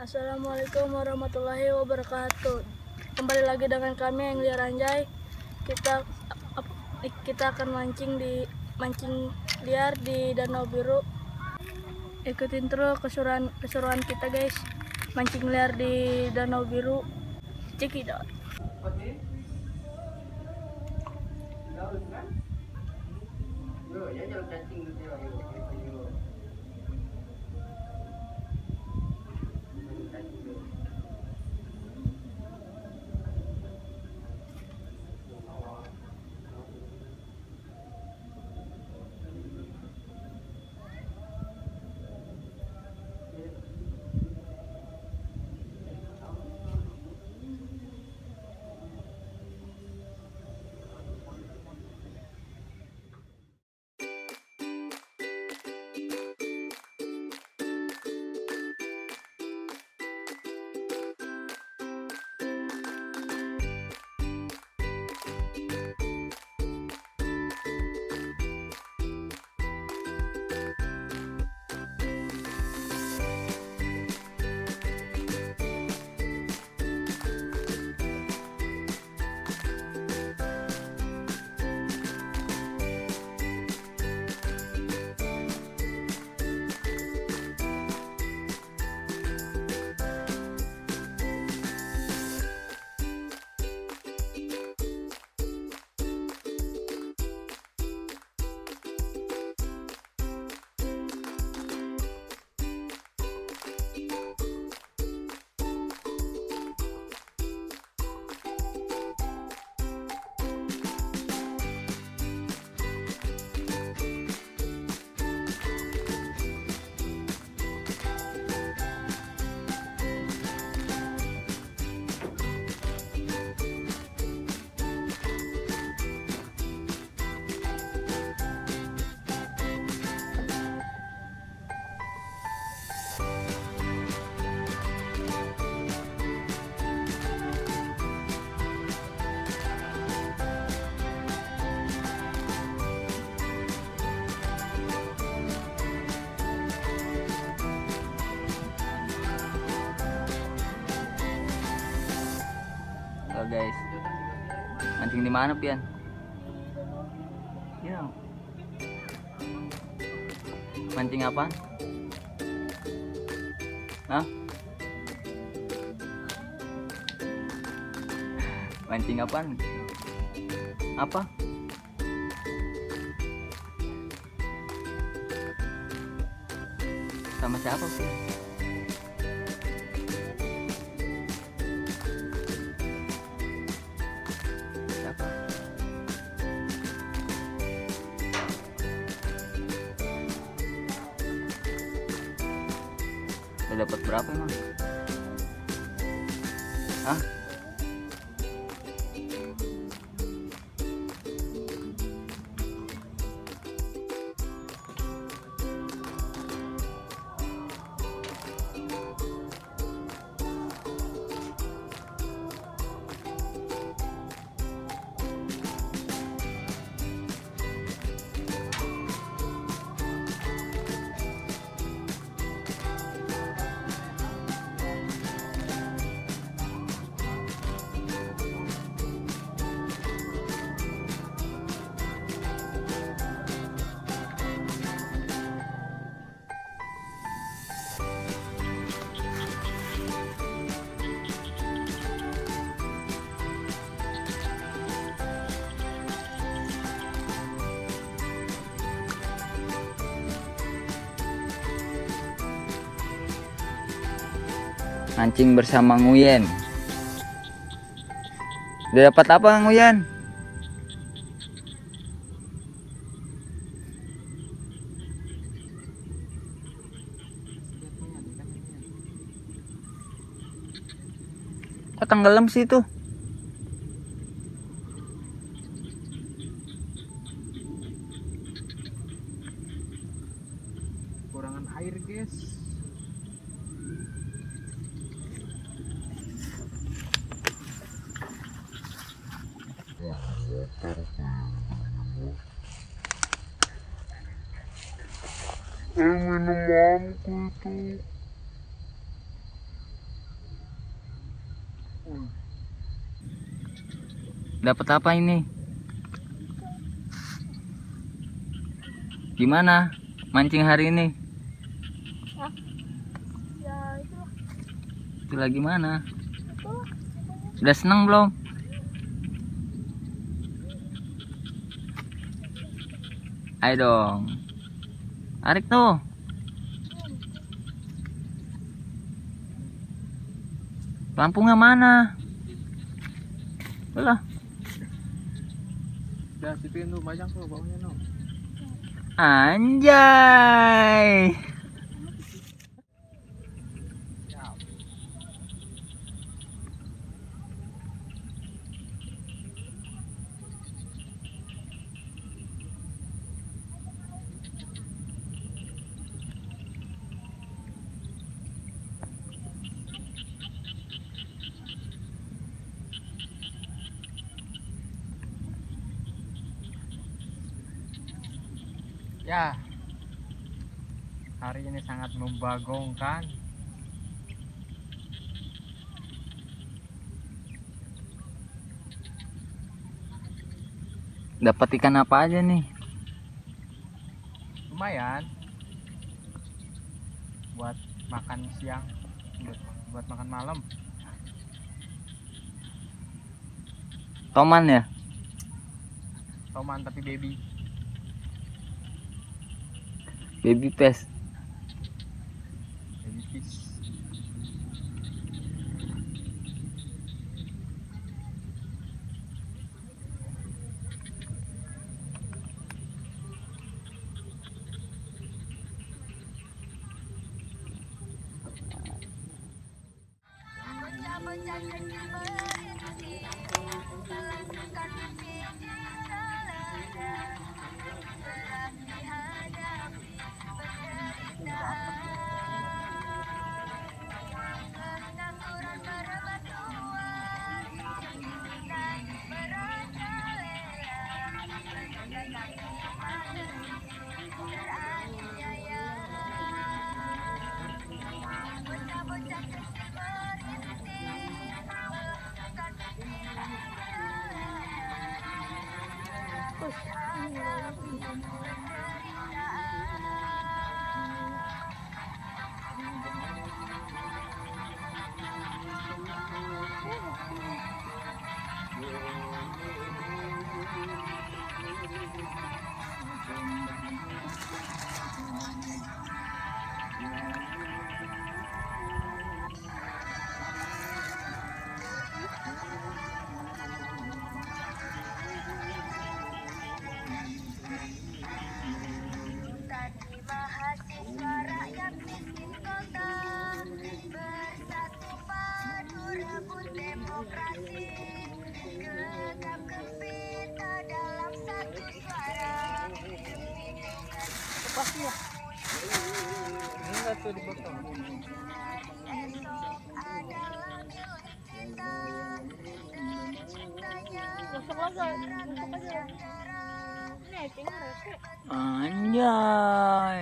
Assalamualaikum warahmatullahi wabarakatuh. Kembali lagi dengan kami yang Liar Anjay. Kita akan mancing liar di Danau Biru. Ikutin terus keseruan kita guys. Mancing liar di Danau Biru. Cekidot. Halo guys, mancing di mana Pian? Ya. Mancing apa? Hah? Mancing apaan? Apa? Sama siapa Pian? Udah dapat berapa emang? Hah? Mancing bersama Nguyen. Udah dapat apa Nguyen? Tenggelam sih itu. Kurangan air guys. Minumanku itu Dapat apa ini? Gimana mancing hari ini? Ah, ya itu lah. Itu lagi mana? Itu lah. Udah seneng belum? Ayo dong. Tarik tuh. Lampungnya mana? Belah. Udah sipin tuh banyak tuh baunya no. Anjay. Ya, hari ini sangat membagongkan. Dapat ikan apa aja nih? Lumayan buat makan siang, buat makan malam. Toman ya? Toman tapi baby. Baby pes. Baby fish. Pasti ya. Enggak tuh dipotong. Gosok aja, gosok aja. Ini icingnya rese. Anjay.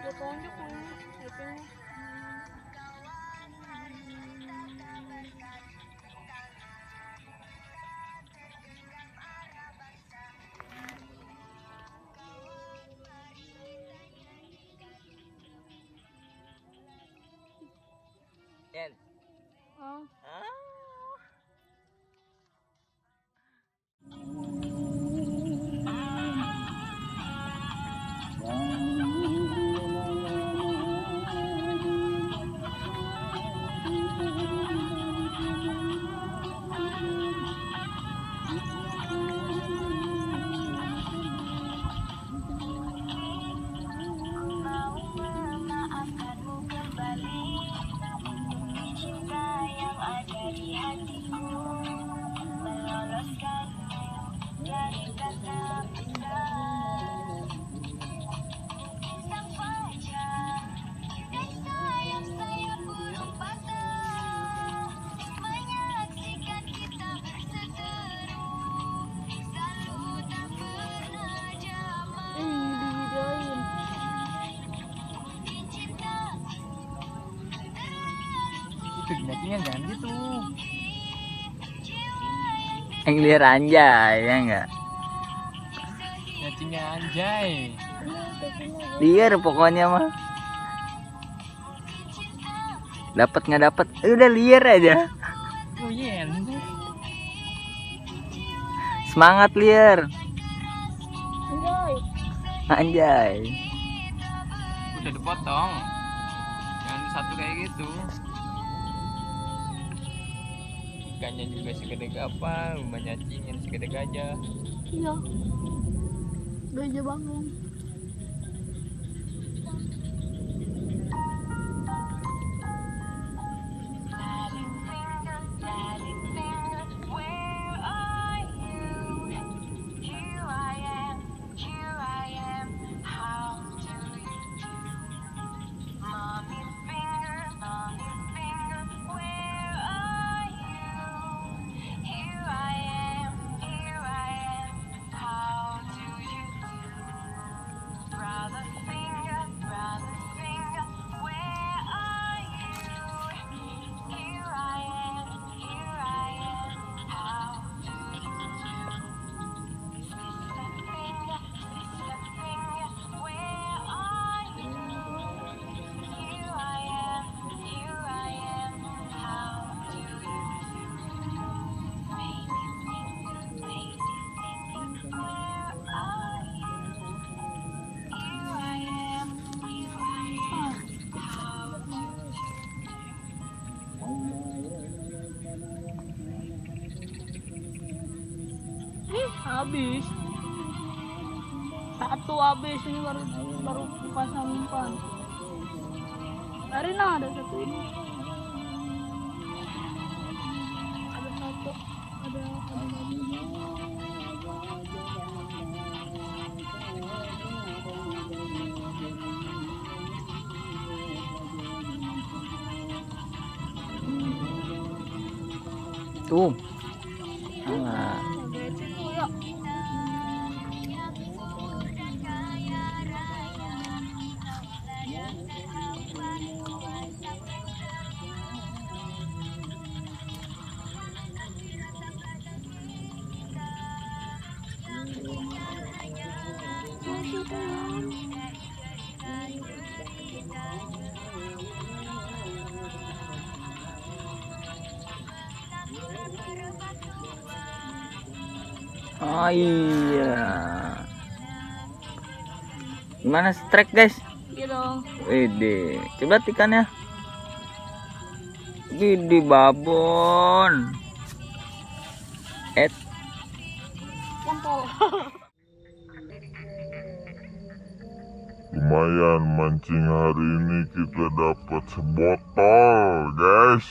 Gue tonjok ini icingnya. Yan. Oh. Nyacingnya jangan gitu. Yang liar anjay, ya enggak? Nyacingnya anjay. Liar pokoknya mah. Dapat nggak dapat, udah liar aja. Oh iya. Semangat liar. Anjay. Anjay. Udah dipotong. Jangan satu kayak gitu. Ikannya juga segede apa, rumah nyacingin segede gajah. Iya. Gajah bangun. Habis. Satu habis ini baru pasang umpan. Hari nah ada satu ini. Ada satu. Ada Tuh. Nah. Oh iya. Gimana strike guys? Iya dong. Wede, coba ikannya. Gede babon. Kontol. Lumayan mancing hari ini kita dapat sebotol guys.